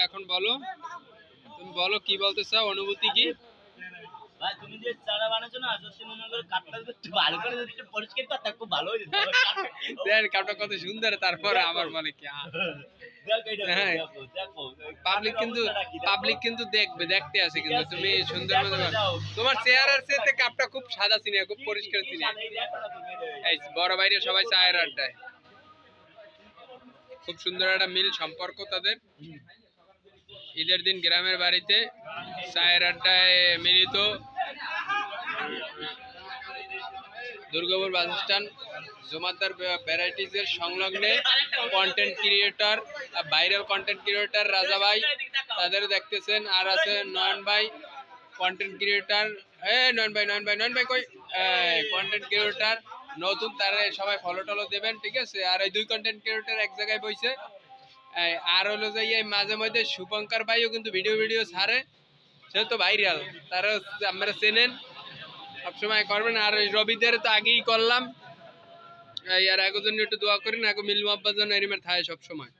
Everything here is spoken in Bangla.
এখন বলো, তুমি বলো কি বলতে চাও, অনুভূতি কি? ভাই তুমি যে চারা বানাচ্ছো না, সত্যি মনে করো কাঠটা যদি একটু ভালো করে যদি একটু পরিষ্কার করতে খুব ভালো হয়ে যেত। দেখ কাপটা কত সুন্দর, তারপরে আমার মানে কি হ্যাঁ পাবলিক কিন্তু দেখবে, দেখতে আসে কিন্তু তুমি সুন্দর মতো তোমার চেহারার চেয়ে কাপটা খুব সাদা চিনি, খুব পরিষ্কার চিনি। এই বড় বাইরে সবাই চায়ের আড্ডায়, খুব সুন্দর একটা মিল সম্পর্ক তাদের। ঈদের দিন গ্রামের বাড়িতে চায়ের আড্ডায় মিলিত। দুর্গাপুর বাস স্ট্যান্ড জমাদ্দার ভ্যারাইটিজের সংলগ্নে content creator, viral content creator Raja ভাই, তাদের দেখতেছেন। আর আছে নয়ন ভাই কন্টেন্ট ক্রিয়েটর, নয়ন ভাই কই কন্টেন্ট ক্রিয়েটর নতুন, তারা সবাই ফলো টলো দেবেন, ঠিক আছে। আর এই দুই কন্টেন্ট ক্রিয়েটর এক জায়গায় বইছে। আর হলো যে মাঝে মধ্যে শুভঙ্কর ভাইও কিন্তু ভিডিও ছাড়ে, সে তো ভাইরাল, তারা আপনারা চেনেন, সবসময় করবেন। আর রবিদের তো আগেই করলাম, আর আগের জন্য একটু দোয়া করেন, আগে মিল মোহাব্বত যেন এরিমের থাকে সবসময়।